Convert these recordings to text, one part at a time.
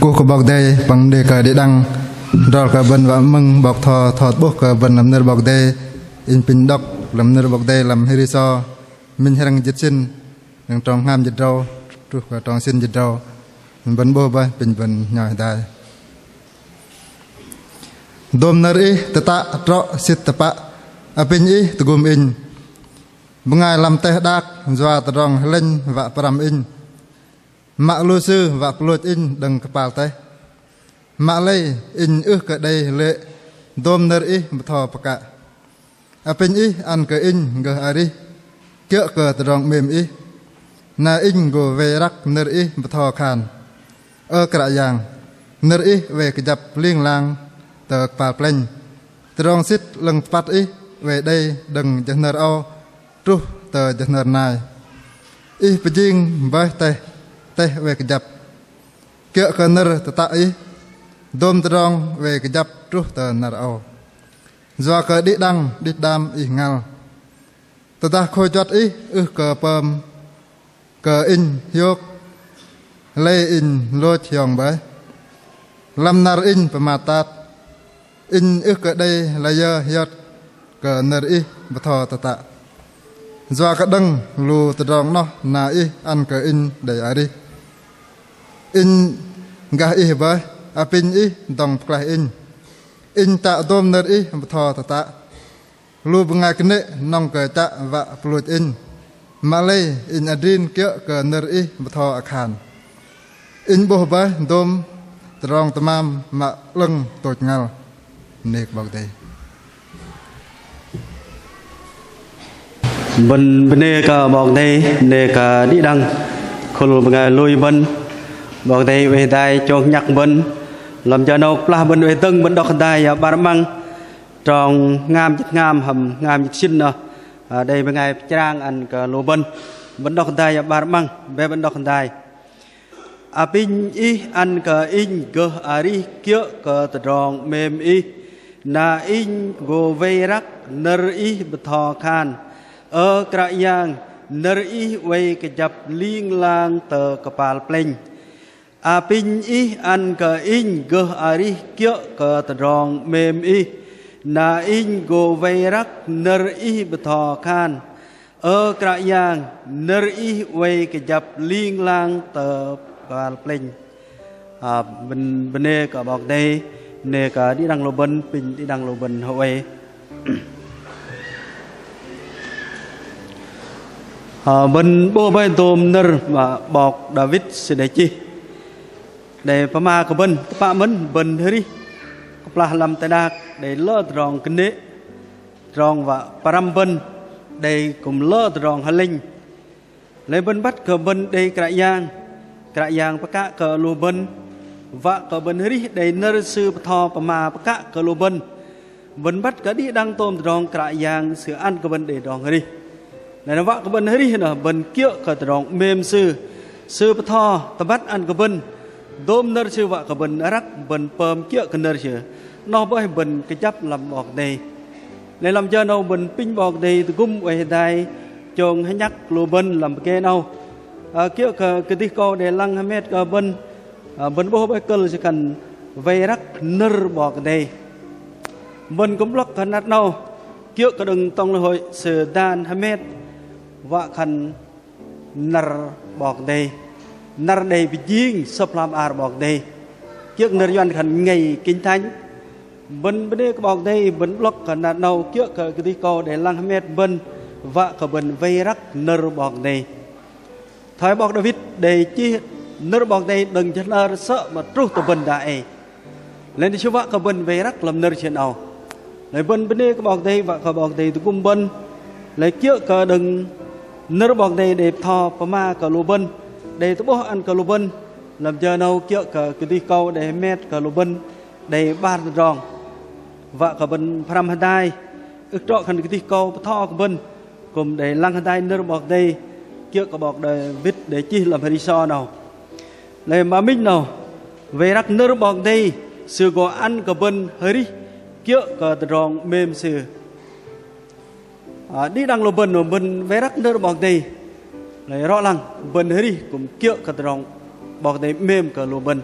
cô có bọc đây bằng đề cả để đăng rồi cả bên và mừng bọc thọ thọ bốc cả bên làm nơi bọc đây in pin đọc làm nơi bọc đây làm hay so mình hay đang dịch sinh đang trong ham dịch rau trước và trong sinh dịch rau mình vẫn bố bay bình vẫn nhỏ đại dom nari teta ro sit tepa apin i tugum in bungai lam teh dak zwa terong lên và param in mạ lô sư và plot in đằng kapal tay mạ lây in cả đây lệ dom nari i thọ paka apin i an ka in ga ari kia ka terong mem i na in go ve rak nari i thọ khan kra yang nari i về cái dập liên lang tờ pa pleng trong xít lưng phát ý về đây đừng cho nợ ao tru tờ cho nợ này ý phải riêng với tay về cái dập kia cái nợ tờ tạ ý đom trong về cái dập tru tờ nợ ao do cái đi đăng đi đam ý ngal tờ ta khôi chót ý cờ pơm cờ in hiok lê in lô chiong bấy làm nar in phải mà tát in ở đây là giờ yết cái nợ ý bắt thọ tạ do cái đăng lù từ trong nó na ý ăn cái in để ai đi in gà ý với apin ý đồng cái in tạ tôm nợ ý bắt thọ tạ lù bằng ngày cái nệ nong cái tạ và fluid in Malay in adin kia cái nợ ý bắt thọ khàn in bố với tôm trong tamam mà lưng tụt ngal nét bọc đây bên nè cả bọc đây nè cả đi đăng khôn bằng lùi bên bọc đây về đây cho nhắc bên làm cho nó là bên về tưng bên đọc đây bà mang tròn ngam chích ngam hầm ngam chích xin nè đây bên ngày trang ăn cả lùi bên đọc đây bà mang về bên đọc đây apin i ăn cả in cơ ari kia cơ tròn mềm i na in go ve rak ner i bthò khan kra yang ner i ve ke jap ling lang tờ kapal pleng apin i an ka in go ari kyo ka trong mem i na in go ve rak ner i bthò khan kra yang ner i ve ke jap ling lang tờ kapal pleng bên cả bọc đây nè cả đi đăng lô bên pin đi đăng lô bên Hawaii bên bố bên tôm nơ và bọc David sẽ để chi để pama của bên pa mình bên hơi là làm tay đạc để lơ tròn kinh nế tròn và param bên để cùng lơ tròn hà linh lấy bên bắt cờ bên đây cả yang pa cờ lô bên và cờ bên hơi đầy nơ sư thọ pama pa cờ lô bên vẫn bắt cả đi đăng tôm tròn cả yang sửa ăn cờ bên để tròn hơi này nó vợ cờ bên hơi là bên kia cờ tròn mềm sư thọ ta bắt ăn cờ bên tôm nơ sư vợ cờ bên rắc bên pơm kia cờ nơ sư nó bởi bên cái chấp làm bọt đây này làm cho nó bên pin bọt đây từ cung về đây chồng hay nhắc lô bên làm cái nào kia cái tí co để lăng hai mét cờ bên bên bố bé cơ sẽ cần vây rắc nơ bọt đây bên cũng lắc khăn nát nào kia cái đường tông là hội sờ đan hai mét và khăn nơ bọt đây nơ đây bị giếng sập làm ar bọt đây kia nơ doan khăn ngày kinh thánh bên đây cái bọt đây bên lắc khăn nát nào kia cái tí co để lăng hai mét bên và cái bên vây rắc nơ bọt đây thời bọt David để chi nơ bọt đây đừng cho nơ sợ mà trút từ bên đại lên thì chú vợ cái bên về rắc làm nơ chuyện nào lấy bên đây cái bọt đây và cái bọt đây từ cung bên lấy kia cái đừng nơ bọt đây để thò pama cái lô bên để tôi bỏ ăn cái lô bên làm cho nào kia cái tí câu để mét cái lô bên để ba rong và cái bên pram hadai ước trọ khăn cái tí câu thò cái bên cùng để lăng hadai nơ bọt đây kia cái bọt đây vít để chi làm hay đi so nào này mà mình nào về rắc nơ bọt đây sư có ăn cái bên hơi đi kia cái rong mềm sư đi đăng lô bên về rắc nơ bọt đây này rõ lăng bên hơi đi cũng kia cái rong bọt đây mềm cái lô bên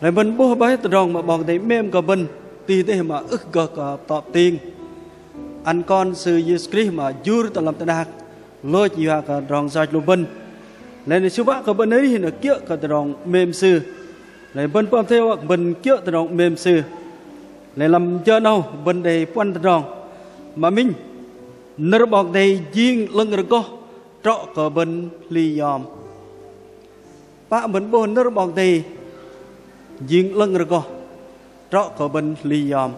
lại bên bố bấy từ rong mà bọn thầy mềm cả bên tì thế mà ức gờ cả tọp tiền anh con sư Jesus Christ mà dưa tao làm tao đạc lôi chỉ hoa cả rong soi lô bên lại sư bác cả bên ấy thì nó kia cả rong mềm sư lại bên bọn theo bên kia rong mềm sư lại làm cho đâu bên đây quan rong mà mình nở bọn thầy riêng lưng rồi có trọ cả bên ly yom bác bên bố nở bọn thầy riêng lưng rồi có trọ cả bên ly yom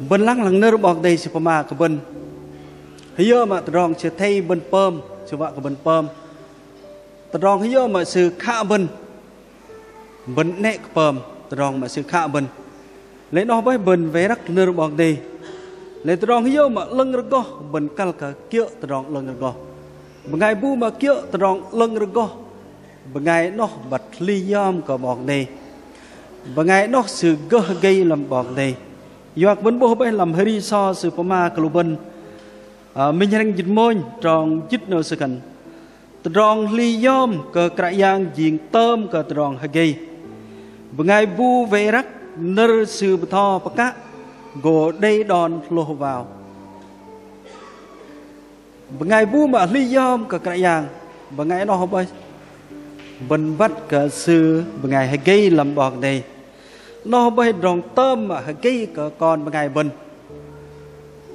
bên lăng lăng nở bọn thầy sẽ mà cả bên hiyo mà rong sẽ thay bên pơm sẽ vạ cả bên pơm rong hiyo mà sự khá bên nẹt pơm rong mà sự khá bên lấy nó với bên về rắc nở bọn thầy lấy rong hiyo mà lưng rồi có bên cal cả kia rong lưng rồi có bên ngày bu mà kia rong lưng rồi có bên ngày nó bật ly yom cả bọn thầy bên ngày nó sự gơ gây làm bọn thầy do bên bố bên làm hơi so sự pama cả bên mình đang dịch môi tròn chích nô sự cần tròn ly yom cả cái yang diện tôm cả tròn hơi gây bên ngày bu về rắc nơ sự thọ bạc cá gồ đây đòn lô vào bên ngày bu mà ly yom cả cái yang bên ngày nó không bay bên bắt cả sự bên ngày hơi gây làm bọn thầy nó bay rong tôm mà cái con ngày bên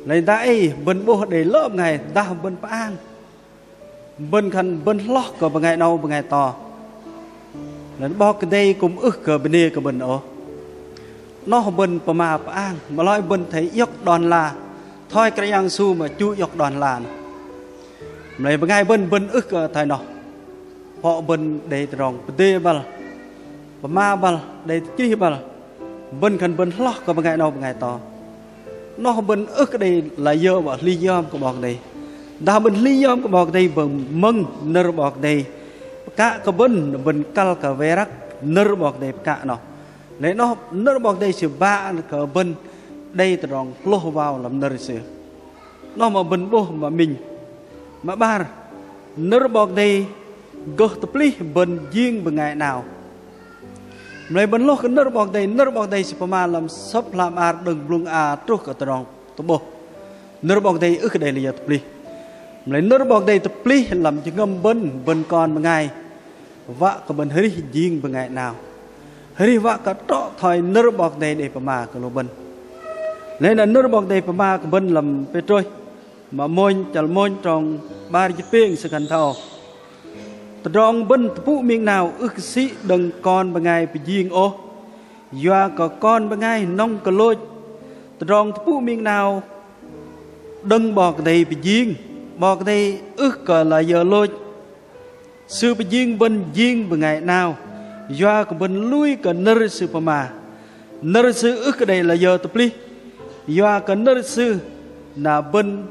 lấy đại bên bố để lớp ngày ta bên pang bên khăn bên lót cờ bên ngày đâu bên ngày to lấy bao cái đây cũng ức cờ bên đây cờ bên đó nó bên mà pang mà nói bên thấy yốc đòn là thôi cái yang su mà chú yốc đòn là lấy bên ngày bên ức cờ thay nó họ bên để rong bên đây bal mà bal để chi bal bên khăn bên lót có bên ngày đâu bên ngày to nó bên ức đây là dơ và ly yom của bọn này đã bên ly yom của bọn này bằng măng nở bọn này cả cái bên cal cả ve rắc nở bọn này cả nó lấy nó nở bọn này sự ba cái bên đây từ rong lô vào làm nở sự nó mà bên bố mà mình mà ba nở bọn này gỡ tập lý bên riêng bên ngày nào này bên lô cái nở bọn đây sẽ mà làm sắp làm đừng lung trúc ở trong tổ bộ nở bọn đây ức đây là tập li này nở bọn đây tập li làm cho ngâm bên con bên ngày vạ có bên hơi riêng bên ngày nào hơi vạ cả trọ thời nở bọn đây để mà cái lô bên nên là nở bọn đây mà cái bên làm petrol mà môi chả môi trong ba chiếc pin sự cần thầu rong bên phụ miệng nào ức sĩ đừng con bằng ngày bị giêng ô do có con bằng ngày nông cờ lôi rong phụ miệng nào đừng bỏ cái này bị giêng bỏ cái này ức cờ là giờ lôi sư bị giêng bằng ngày nào do có bên lui cờ nơ sư mà nơ sư ức cái này là giờ tập li do có nơ sư là bên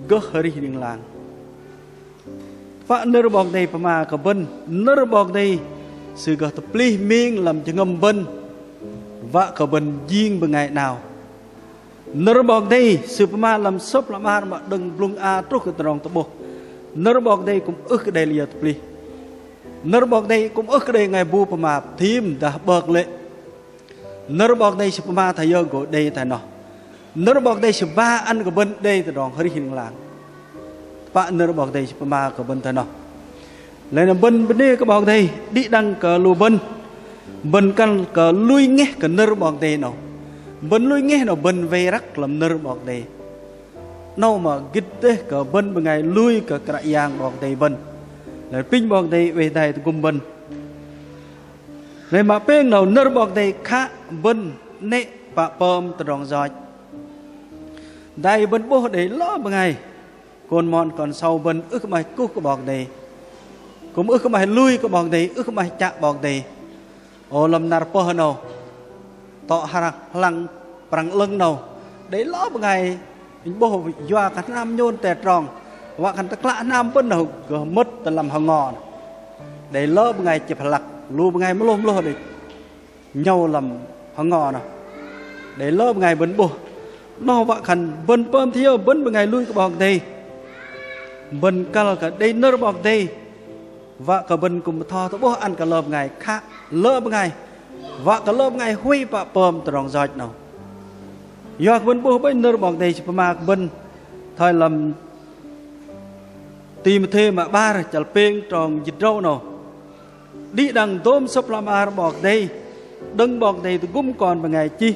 gỡ hơi đi làng và nở bọn đây mà cả bên nở bọn đây sự gặp tập li miên làm cho ngâm bên và cả bên riêng bên ngày nào nở bọn đây sự mà làm sốc làm mà đừng lung trúc cái tròn tập bộ nở bọn đây cũng ức cái đây là tập li nở bọn đây cũng ức cái đây ngày bu mà thím đã bật lệ nở bọn đây sự mà thầy giờ của đây thầy nọ nở bọn đây sự ba ăn của bên đây từ tròn hơi hình làng bạn nở bọn đây mà có bên thân nào lấy là bên đây các bạn đây đi đăng cờ lù bên căn cờ lui nghe cờ nở bọn đây nào bên lui nghe nào bên về rắc làm nở bọn đây nào mà gít thế cờ bên ngày lui cờ cái yang bọn đây bên là pin bọn đây về đây cùng bên lấy mà bên nào nở bọn đây khác bên nè bạ pom từ rong giỏi đây bên bố để lo bằng ngày con mòn còn sau bên ước mày cúc cái bọn này cũng ước mày lui cái bọn này ước mày chạm bọn này ô làm nار po hơn nào tọ hàng lăng bằng lưng nào đấy ló một ngày mình bố doa cả nam nhôn tè tròn và cả tất cả nam bên nào cứ mất từ làm hàng ngọn để ló một ngày chụp lặc lu một ngày mới lôm lô để nhau làm hàng ngọn nào để ló một ngày bên bố nó vạ khẩn bên bơm thiêu bên một ngày lui cái bọn này bên cả đây nở bọn đây và cả bên cùng thò tổ bố ăn cả lợp ngày khác lỡ ngày vợ cả lỡ ngày huy bạ bơm từ rong giỏi nào do bên bố bên nơ bọc đây chỉ mà bên thời làm tìm thêm mà ba chả peng tròn dịch râu nào đi đằng tôm sắp làm ar bọc đây đừng bọc đây từ gum còn bằng ngày chi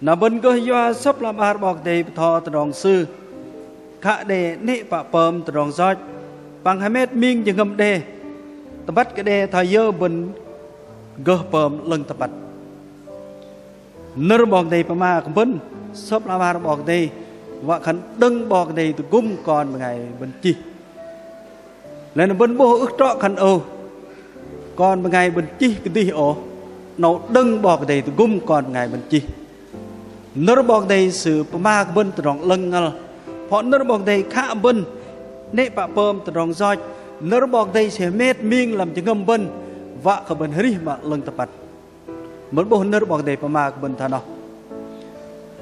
là bên cơ do sắp làm ar bọc đây thọ từ rong sư khả đề nệ bạ bơm từ rong giỏi bằng 2 mét miên chừng ngâm đề tập bắt cái đề thời giờ bên gơ bơm lưng tập bắt nơ bọc đây mà bên sắp làm ar bọc đây và khẩn đừng bọc đây từ gum còn bằng ngày bên chi lên bên bố ước trọ khẩn ô còn bằng ngày bên chi cái đi ổ nó đừng bọc đây từ gum còn bằng ngày bên chi nơ bọc đây sự mà bên từ rong lưng họ nơ bọc đây khá bên nệ bạ bơm từ rong giỏi nơ bọc đây sẽ mét miên làm cho ngâm bên và cả bên hri mà lưng tập bát muốn bố nơ bọc đây mà bên thà nào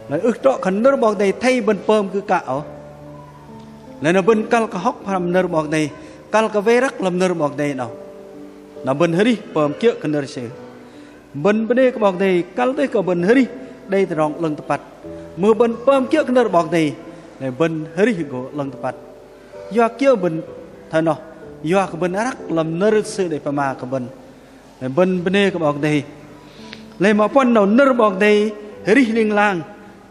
lại ước trọ khẩn nơ bọc đây thay bên bơm cứ cạo lại nó bên cal cả hốc làm nơ bọc đây cal cả ve rắc làm nơ bọc đây nào là bên hri bơm kia cái nơ sẽ bên đây cái bọc đây cal tới cả bên hri đây từ rong lưng tập bát mưa bên bơm kia cái nơ bọc đây này bên hri của lưng tập bát do kia bên thà nào do cái bên rắc làm nơ sự để mà cái bên đây cái bọc đây lấy mà phân nào nơ bọc đây hri linh lang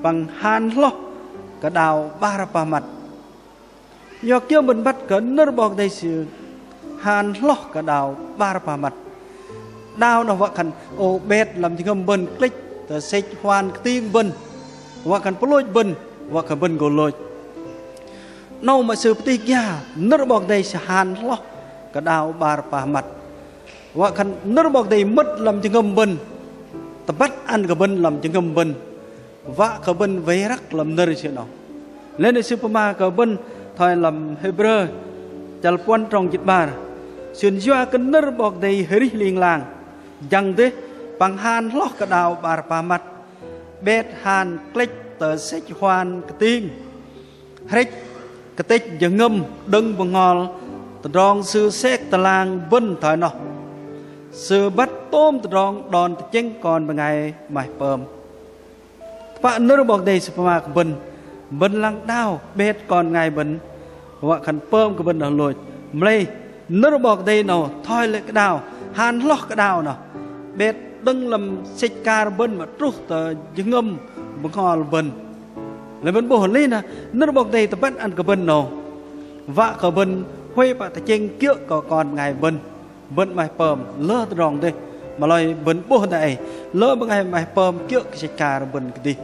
bằng han lo cả đào ba ra pa mặt do kia bên bắt cả nơ bọc đây sự han lo cả đào ba ra pa mặt đào nó vợ khăn ô bét làm cho ngâm bên click tờ xích hoàn tiếng bên vợ khăn lôi bên vợ khăn bên gồ lôi nâu mà sự tí kia nơ bọc đây sẽ han lo cả đào ba ra pa mặt vợ khăn nơ bọc đây mất làm cho ngâm bên tập bắt ăn cả bên làm cho ngâm bên và cả bên vây rắc làm nơi chuyện nào lên đây superma cả bên thời làm Hebrew chal quan trong dịch bar xuyên doa cái nơ bọc đây hri liên làng dằng thế bằng han lót cả đào bà pa mặt bét han click tờ sách hoàn cái tiếng hết cái tích giờ ngâm đừng bằng ngòi tờ rong sư xét tờ làng bên thời nào sư bắt tôm tờ rong đòn tờ chén còn bằng ngày mày bơm và nơ bọc đây superma của bên lăng đào bét còn ngày bên và khăn bơm của bên ở lùi mây nơ bọc đây nào thôi lại cái đào han lót cái đào nào bét đừng làm xích ca bên mà trút tờ dương ngâm bằng ngò bên lại bên bồ lên nè nơ bọc đây tập bắt ăn của bên nào và của bên huê bạc trên kia còn ngày bên mày bơm lơ rong đây mà lời bên bồ này lơ bằng ngày mày bơm kia xích ca bên cái đi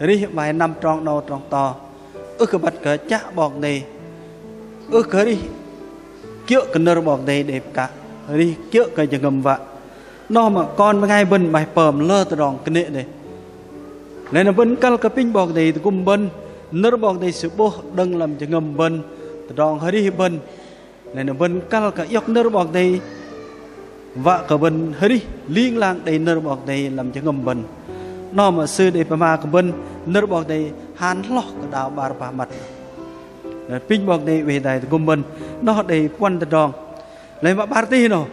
đi mày nằm trong đầu trong to cái bật cái chả bọc này cái đi kia cái nơ bọc đây đẹp cả đi kia cái chừng ngầm vạ nó mà con ngày bên mày bơm lơ từ rong cái nệ này nên là bên cal cái pin bọc này từ cùng bên nơ bọc này sự bố đừng làm chừng ngầm bên từ rong hơi đi bên nên là bên cal cái dọc nơ bọc này vạ cả bên hơi đi liên lang đây nơ bọc này làm chừng ngầm bên nó mà sư để mà của bên nơ bọc đây han lót cái đào ba pa mặt pin bọc đây về đây cùng bên nó để quan từ rong lấy mà party nó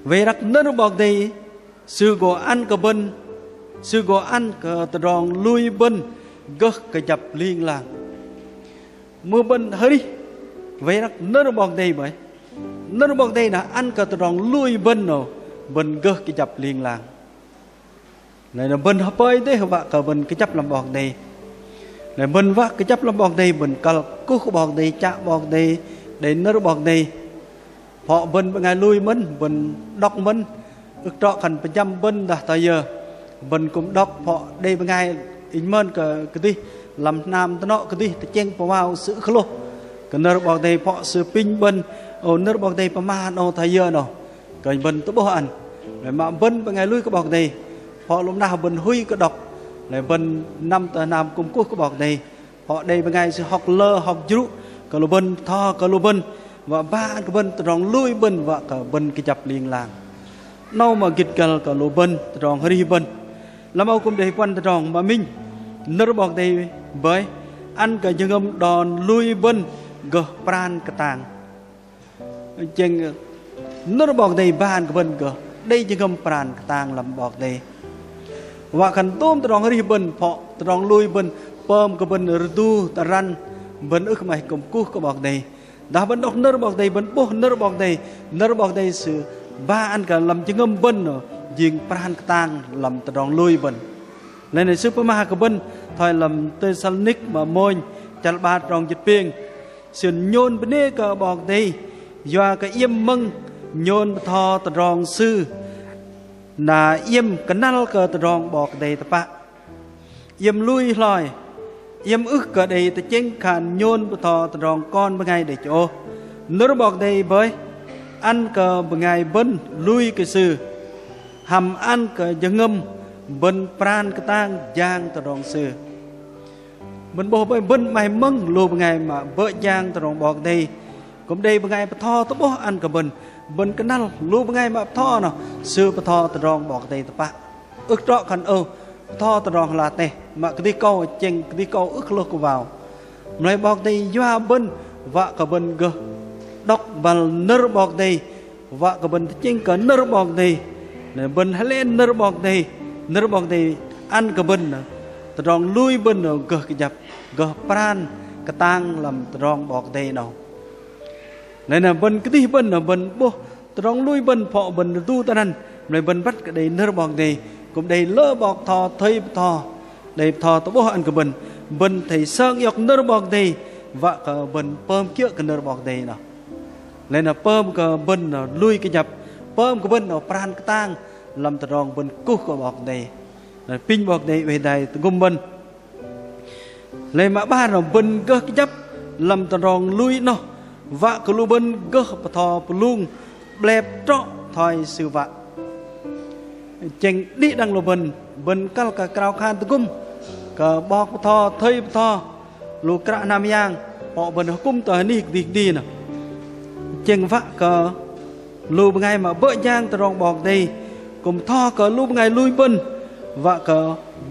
về đặt nơ bọc đây sư gò ăn cái bên sư gò ăn cái từ rong lui bên gỡ cái chập liên làng mưa bên hơi đi về đặt nơ bọc đây vậy nơ bọc đây là ăn cái từ rong lui bên nó bên gỡ cái chập liên làng này là bên hấp bơi đấy các bạn cả bên cái chấp làm bọt này này bên vác cái chấp làm bọt này bên cả cố bọt này chạ bọt này để nó bọt này họ bên ngày lui mình bên đọc mình ước trọ khẩn phần trăm bên đã tới giờ bên cũng đọc họ đây bên ngày in mơn cái gì làm nam nó cái gì chen vào sự khlo cái nó bọt này họ sự pin bên nó bọt này mà nó tới giờ nó cái bên tôi bảo anh mà bên ngày lui cái bọt này họ lúc nào bên huy có đọc lại bên năm tờ nam cùng quốc có bọc này họ đây bên ngày sẽ học lơ học dữ cả lô bên tho cả lô bên và ba cái bên rong lui bên và cả bên cái chập liên làng nâu mà kịch cả lô bên rong hơi bên làm ông cũng để quan rong mà mình nơ bọc đây với ăn cả những ông đòn lui bên gờ pran cái tàng trên nơ bọc đây ba cái bên gờ đây chỉ ngâm pràn tang làm bọc đây và khẩn tôm tròn ri bần phọ tròn lui bần pom cái bần rdu taran bần ức mày cầm cú cái bọc đây đã bần đọc nơ bọc đây bần bố nơ bọc đây sự ba ăn cả làm chỉ ngâm bần rồi dừng pràn tang làm tròn lui bần nên là super ma cái bần thôi làm tê san nick mà môi chặt ba tròn chật pieng sườn nhôn bên đây cái bọc đây do cái yếm măng nhôn thò tròn sư là yếm cái nal cái tròn bọc đây tập bạ yếm lui lòi yếm ức cái đây ta chén khàn nhôn thò tròn con bên ngày để chỗ nửa bọc đây với ăn cái bên ngày bên lui cái sư hầm ăn cái giang ngâm bên pran cái tang giang tròn sư bên bố bên mày măng lùa bên ngày mà vợ giang tròn bọc đây cũng đây bên ngày thò tập bố ăn cái bên cái nal lùa bên ngày mà thò nào sư thò tròn bọc đây tập bạ ức rõ khăn thò tròn là tê mà cái đi câu chèn cái đi câu ức lô vào nói bọc đây doa bên vợ cả bên gờ đọc bằng nơ bọc đây vợ cả bên chèn cả nơ bọc đây bên hay lên nơ bọc đây ăn cả bên tròn lui bên rồi gờ cái dập gờ pran cái tang làm tròn bọc đây nào này là bên cái đi bên là bên bố tròn lui bên phọ bên tu ta năn này bên bắt cái đây nơ bọc đây cũng đây lỡ bọc thò thấy thò đây thò tao bố ăn cái bên thầy sơn dọc nơ bọc đây và cả bên pơm kia cái nơ bọc đây nào nên là pơm cái bên là lui cái dập pơm cái bên là pran cái tang làm tròn bên cúc cái bọc đây là pin bọc đây về đây gom bên lên mà ba là bên cơ cái dập làm tròn lui nó và cái lu bên cơ thò luôn bẹp trọ thoi sư vạ chèn đi đang lô bên cái cào khan tự cung cả bọc thò thấy thò lô cạ nam yang họ bên cung tờ đi nè chèn vạ cả lô ngày mà bỡ giang từ rong bọc đây cùng thò cả lô ngày lui bên và cả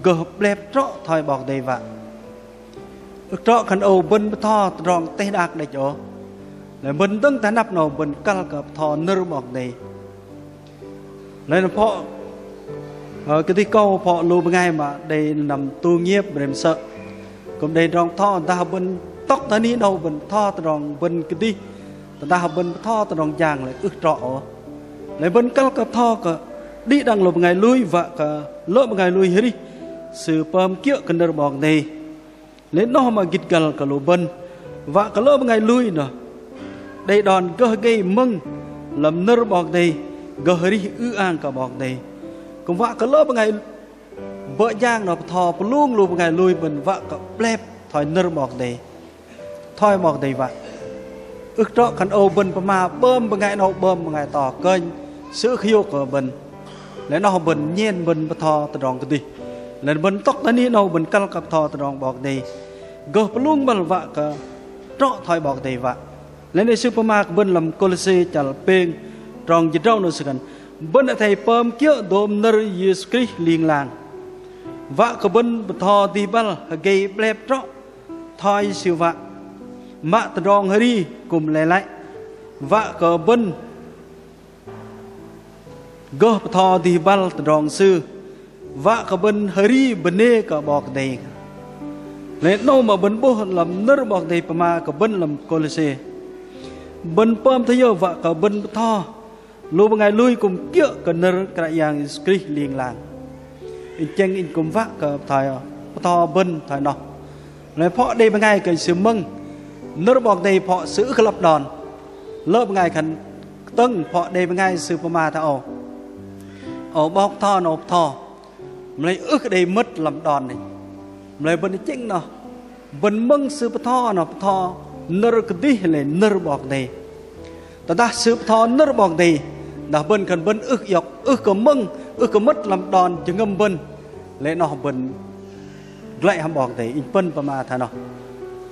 gờ bẹp trọ thoi bọc đây vạ trọ khăn âu bên thò rong tê đạc để chỗ lại bên tưng ta nắp nào bên cái thò nơ bọc đây nên là họ cái tí câu họ lùi bên ngay mà đây nằm tu nhiếp bên sợ còn đây rong thò ta bên tóc ta ní đâu bên thò ta rong bên cái tí ta bên thò ta rong giang lại ức trọ lại bên cái thò cả đi đang lùi bên ngay lui và cả lỡ bên ngay lui hết đi sự pơm kia cần đỡ bọc này lên nó mà gịt gần cả lùi bên và cả lỡ bên ngay lui nữa đây đòn cơ gây mừng làm nơ bọc này gờ đi ư an cả bọc này cũng vạ cả lớp ngày vợ giang nó thò luôn luôn ngày lui mình vạ cả pleb thỏi nơ bọc này thoi bọc này vậy ước rõ khăn ô bên mà bơm bên ngày nào bơm bên ngày tỏ kênh sữa khiêu của mình lấy nó bình nhiên bình thò từ đòn cái đi lên bên tóc ta ní nào bình căng cặp thò từ đòn bọc này gờ luôn mình vạ cả rõ thoi bọc này vậy lên đây supermarket bên làm colise chả peng tròn dịch rau nữa sự cần bên thầy pơm kia đom nơ Yesukri liền làng vạ cái bên thò đi bal gây bẹp rõ thoi siêu vạ mạ tròn hơi cùng lại vạ cái bên gỡ thò đi bal tròn sư vạ cái bên hơi bên nê cả bọc đầy lên đâu mà bên bố làm nơ bọc đầy mà cái bên làm colise bên pơm thấy giờ vợ cả bên thò lúc ngày lui cùng kia cần nơ cái dạng skri liền làng in chân in cùng vác cả thời thò bên thời nọ lấy phọ đây bên ngày cái sự mừng nơ bọc đây phọ giữ cái lập đòn lớp bên ngày khẩn tưng phọ đây bên ngày sự mà thao ở bọc thò nộp thò lấy ước đây mất làm đòn này lấy bên chân nọ bên mừng sự thò nộp thò nơ cái đi là nơ bọc đây ta sự thò nơ bọc đây đã bên cần bên ước dọc ước có mừng ước có mất làm đòn chứ ngâm bên lấy nó bên lại ham bọc đây in phân mà thà nó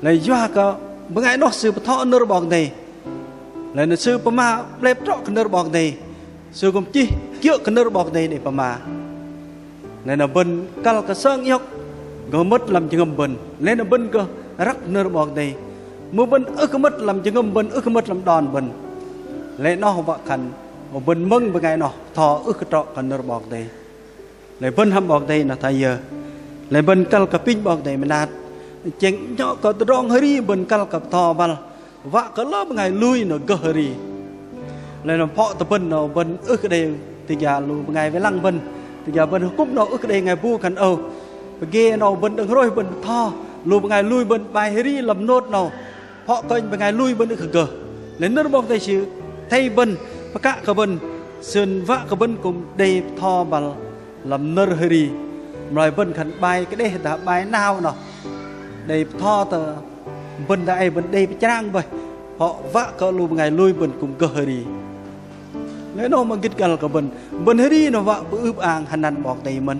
lấy doa cái bữa ngày nó sự thò nơ bọc đây lấy nó sự mà lép rõ cái nơ bọc đây sự công chi kia cái nơ bọc đây để mà lấy nó bên cal cái sơn dọc có mất làm chứ ngâm bên lấy nó bên cơ rắc nơ bọc đây mua bên ước mất làm chứ ngâm bên ước mất làm đòn bên lấy nó vợ khẩn ở bên mông bên ngày nó thọ ức trọ cần nở bọc đây lại bên hâm bọc đây là thay giờ lại bên cal cà pin bọc đây mình đạt chén nhỏ có rong hơi bên cal cà thọ vào vạ có lớp ngày lui nó gờ hơi lại nó phọ tập bên nó bên ức đây thì giờ lù ngày với lăng bên thì giờ bên cúp nó ức đây ngày bu cần âu ghê nó bên đừng rồi bên thọ lù ngày lui bên bài hơi làm nốt nó họ coi bên ngày lui bên ức gờ lên nở bọc đây chứ thay bên và cả các bên sơn vạ các bên cùng đầy thọ vào làm nở hơi rồi bên khẩn bài cái đây là bài nào nó đầy thọ tờ bên đại bên đây trang vậy họ vạ có lùi ngày lui bên cùng cơ hơi nếu nó mà kít cả cả bên hơi nó vạ bự ướp ang hành năn bọc đầy mình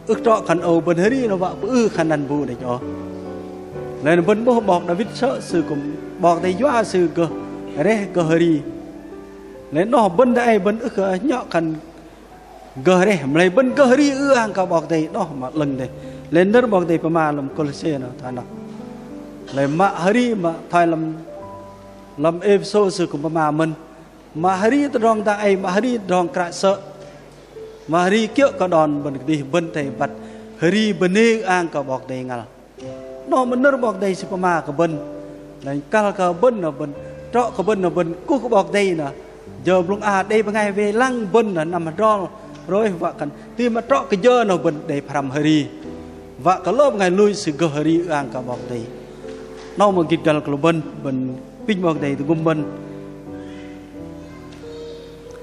ước trọ khẩn âu bên hơi nó vạ bự khẩn năn bu để cho nên bên bố bọc David sợ sự cùng bọc đầy doa sự cơ đấy cơ hơi nên nó bên đại bên ước nhỏ khẩn gờ đây lấy bên cơ hơi ư ang cả bọc đầy đó mà lần đây lên đất bọc đầy mà làm Colossae nó thay nó lấy mà hơi mà thay làm Ephesos sự cùng mà mình mà hơi rong ta ai mà hơi rong cả sợ mà hơi kiểu có đòn bên đi bên thầy vật hơi bên này ang cả bọc đầy ngà nó mình đất bọc đầy sự mà cả bên lấy cả bên là bên trọ cả bên là bên cú cả bọc đầy nè giờ lúc đây bên ngày về lăng bên là nằm rong rồi vợ cần tìm mà trọ cái giờ nào bên để làm hơi vợ có lớp ngày lui sự gờ hơi ang cả bọc đầy nó mà kịch gần là bên pin bọc đầy từ gum bên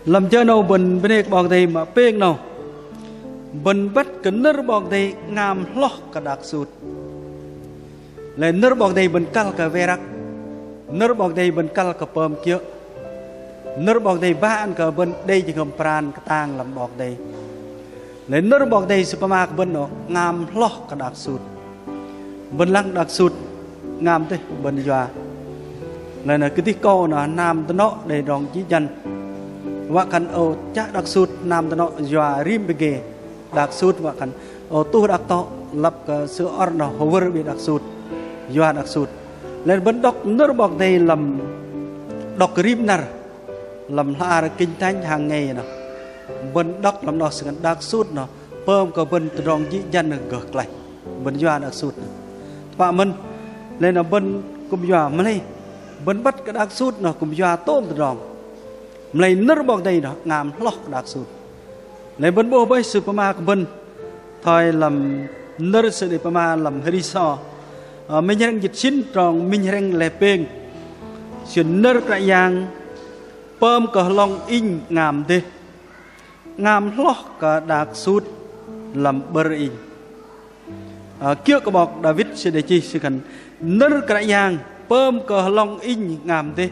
làm chơi nào bên đây bọc đầy mà peng nào bên bắt cái nơ bọc đầy ngam lo cả đặc sụt lên nơ bọc đầy bên cal cả verak nơ bọc đầy bên cal cả pom kia nơ bọc đầy ba ăn cả bên đây chỉ cầm pran cả tang làm bọc đầy lên nơ bọc đầy supermarket bên nó ngam lo cả đặc sụt bên lăng đặc sụt ngam thế bên doa này là cái tí câu là nam tao nó để đòn chí danh và cần ô chắc đặc sút nam tao nó doa rim bề đặc sút và cần ô tu đặc to lập sự or nó hover bị đặc sút doa đặc sút lên bên đọc nơ bọc đây làm đọc rim nar làm la kinh thánh hàng ngày nè bên đọc làm nó sự đặc sút nó bơm cả bên đòn chí danh là ngược lại bên doa đặc sút và mình lên là bên cùng doa mà này bên bắt cái đặc sút nó cùng doa tôm từ rong lấy nơ bọc đây nó ngam lóc đặc sút lấy bên bố với supermarket bên thôi làm nơ sự để pama làm hơi so mình đang dịch xin tròn mình đang lẹp bền chuyển nơ cái yang pơm cả long in ngam đi ngam lóc cả đặc sút làm bờ in kia có bọc David sẽ để chi sẽ cần nơ cái yang pơm cờ long in ngam thế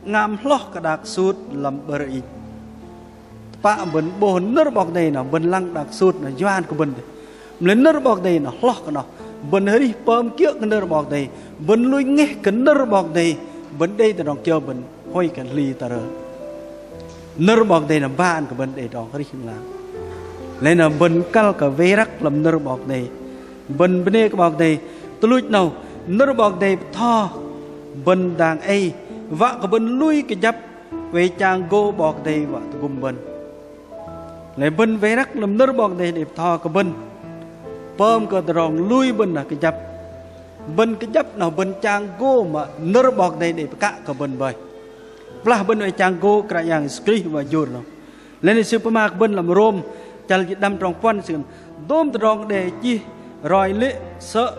ngam lo cả đặc sút làm bờ in pa bên bồn nơ bọc đây nó bên lăng đặc sút nó doan của bên lên nơ bọc đây nó lo cái nó bên hơi pơm kia cái nơ bọc đây bên lui nghe cái nơ bọc đây bên đây từ đòn chơi bên hoi cái ly ta rồi nơ bọc đây là ba anh của bên đây đòn cái gì làm lên là bên cal cả ve rắc làm nơ bọc đây bên đây cái bọc đây tôi lui nào nơ bọc đây tho bên đàng ấy vợ của bên lui cái chấp về chàng go bọc đây vợ cùng bên lại bên về rắc làm nơ bọc đây để thò của bên pơm cái rong lui bên là cái chấp nào bên chàng go mà nơ bọc đây để cả của bên vậy là bên về chàng go cái dạng script và dồn nó lên supermarket bên làm rom chàng đâm trong quan sự đom rong để chi rồi lệ sợ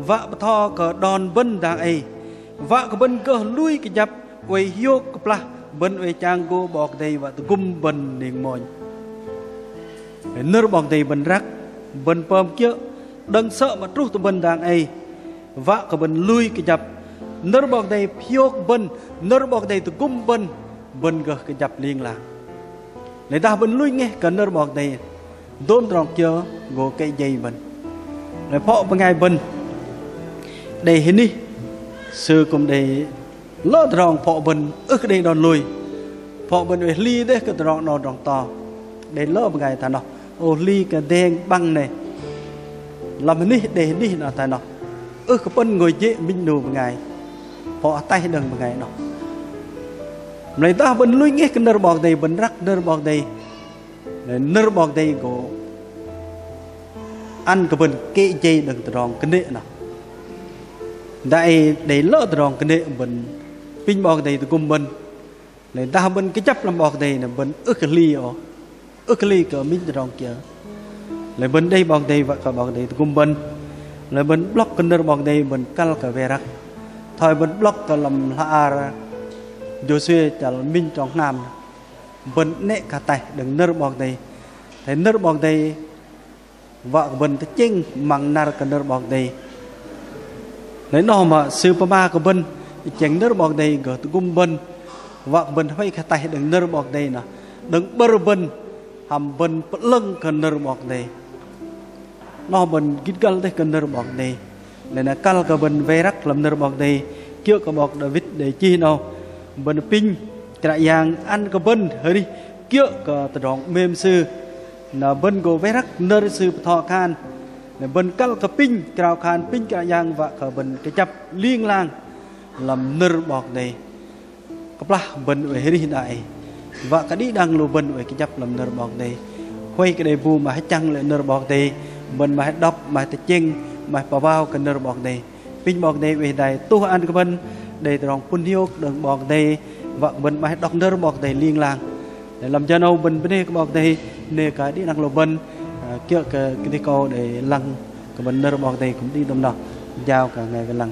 vợ thò cái đòn bên đàng ấy vợ của bên cơ lui cái chấp quay hiếu cái pla bên về chàng go bọc đây và cùng bên liền mồi nơ bọc đây bên rắc bên pơm kia đừng sợ mà trút từ bên đàng ấy vợ của bên lui cái chấp nơ bọc đây hiếu bên nơ bọc đây từ cùng bên cơ cái chấp liền là người ta bên lui nghe cái nơ bọc đây đốn tròn kia gồ cây dây bên rồi phọ bên ngay bên đây hình đi sư cùng để lỡ tròn phọ bên ức đây đòn lùi phọ bên về ly đấy cái tròn nó tròn to để lỡ bên ngay thằng nó ô ly cái đen băng này làm đi để đi là thằng nó cái bên ngồi dễ minh đồ bên ngay phọ tay đừng bên ngay nó này ta bên lui nghe cái nơ bọc đây bên rắc nơ bọc đây nơ bọc đây có ăn cái bên kệ dây đừng tròn cái nệ nào đại để lỡ tròn cái nệ bên pin bọc đây từ cùng bên này ta bên cái chấp làm bọc đây là bên ức ly cỡ mình tròn kia lại bên đây bọc đây và cả bọc đây từ cùng bên lại bên block cái nơ bọc đây bên cal cả về rắc thôi bên block cái làm hạ Joshua trả minh trong nam bên nệ cả tay đừng nơ bọc đây thấy nơ bọc đây vợ bên tới chinh mang nar cái nơ bọc đây lấy nó mà sư ba của bên chỉnh nơ bọc đây gỡ từ cung bên vợ bên phải cả tay đừng nơ bọc đây nè đừng bơ bên hầm bên lưng cái nơ bọc đây nó bên kít gal tới cái nơ bọc đây này là cal cái bên về rắc làm nơ bọc đây kêu cái bọc David để chi nào bên pin trại giang ăn cái bên hơi đi kêu cái tròn mềm sư là bên go về rắc nơ sư thọ khan là bên cal cái pin trào khan pin trại giang và cái bên cái chập liên lang làm nơ bọc đây cái là bên về đi đại và cái đi đang lù bên về cái chập làm nơ bọc đây quay cái đề bu mà hay chăng lại nơ bọc đây bên mà hay đọc mà hay chênh mà bảo bao cái nơ bọc đây pin bọc đây về đây tu ăn cái bên để tròn phun hiu đường bọc đây và bên mà hay đọc nơ bọc đây liên lang để làm cho đâu bên đây cái bọc đây nè cái đi đang lù bên kia cái đi câu để lăng cái bên nơ bọc đây cũng đi đông đảo giao cả ngày cái lăng